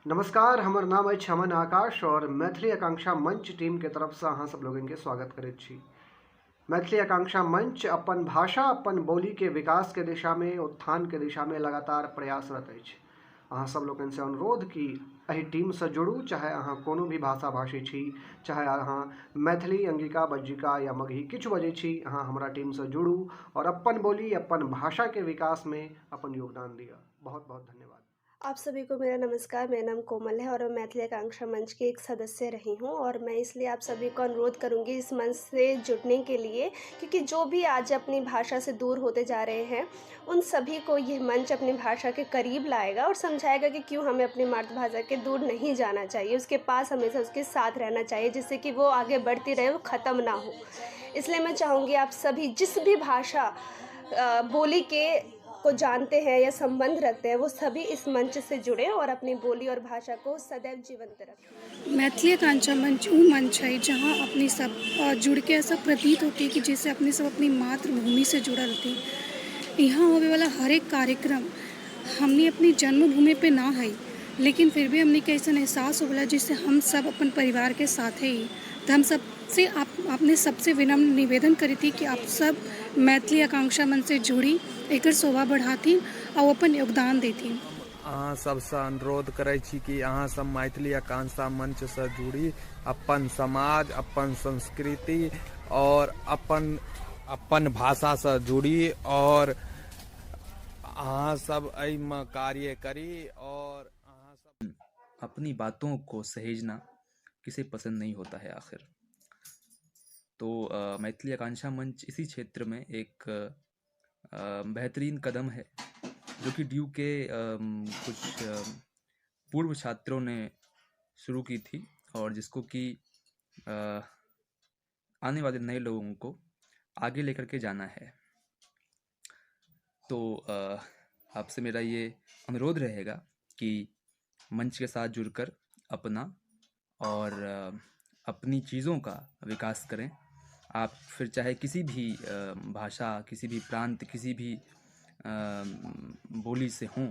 नमस्कार, हमर नाम अछि अमन आकाश और मैथिली आकांक्षा मंच टीम के तरफ से अहाँ सब लोगन के स्वागत करैत छी। मैथिली आकांक्षा मंच अपन भाषा, अपन बोली के विकास के दिशा में, उत्थान के दिशा में लगातार प्रयासरत अछि। अहाँ सब लोगन से अनुरोध कि एहि टीम से जुड़ू, चाहे अहाँ कोनो भी भाषा भाषी छी, चाहे अहाँ मैथिली, अंगिका, बज्जिका या मगही किछु बजै छी, अहाँ हमरा टीम से जुड़ू और अपन बोली, अपन भाषा के विकास में अपन योगदान दिया। बहुत बहुत धन्यवाद। आप सभी को मेरा नमस्कार। मेरा नाम कोमल है और मैं मैथिली आकांक्षा मंच की एक सदस्य रही हूँ और मैं इसलिए आप सभी को अनुरोध करूँगी इस मंच से जुड़ने के लिए, क्योंकि जो भी आज अपनी भाषा से दूर होते जा रहे हैं, उन सभी को ये मंच अपनी भाषा के करीब लाएगा और समझाएगा कि क्यों हमें अपनी मातृभाषा के दूर नहीं जाना चाहिए, उसके पास हमेशा उसके साथ रहना चाहिए, जिससे कि वो आगे बढ़ती रहे, वो ख़त्म ना हो। इसलिए मैं चाहूँगी आप सभी जिस भी भाषा बोली के को जानते हैं या संबंध रखते हैं, वो सभी इस मंच से जुड़ें और अपनी बोली और भाषा को सदैव जीवंत रखें। मैथिली आकांक्षा मंच वो मंच है जहाँ अपनी सब जुड़ के ऐसा प्रतीत होती है कि जैसे अपने सब अपनी मातृभूमि से जुड़ल होती। यहाँ होने वाला हर एक कार्यक्रम हमने अपनी जन्मभूमि पे ना है, लेकिन फिर भी हमने कैसा एहसास होला जिससे हम सब अपन परिवार के साथ ही। तो हम सबसे आपने सबसे विनम्र निवेदन करी थी कि आप सब मैथिली आकांक्षा मंच से जुड़ी एक शोभा बढ़ाती और अपन योगदान देती। हम अहाँ सबसे अनुरोध करै छी कि अहाँ सब मैथिली आकांक्षा मंच से जुड़ी अपन समाज, अपन संस्कृति और अपन भाषा से जुड़ी और अहाँ सब एहिमे कार्य करी और अहाँ सब अपनी बातों को सहेजना किसे पसंद नहीं होता है आखिर। तो मैथिली आकांक्षा मंच इसी क्षेत्र में एक बेहतरीन कदम है जो कि ड्यू के कुछ पूर्व छात्रों ने शुरू की थी और जिसको कि आने वाले नए लोगों को आगे लेकर के जाना है। तो आपसे मेरा ये अनुरोध रहेगा कि मंच के साथ जुड़कर अपना और अपनी चीज़ों का विकास करें। आप फिर चाहे किसी भी भाषा, किसी भी प्रांत, किसी भी बोली से हों,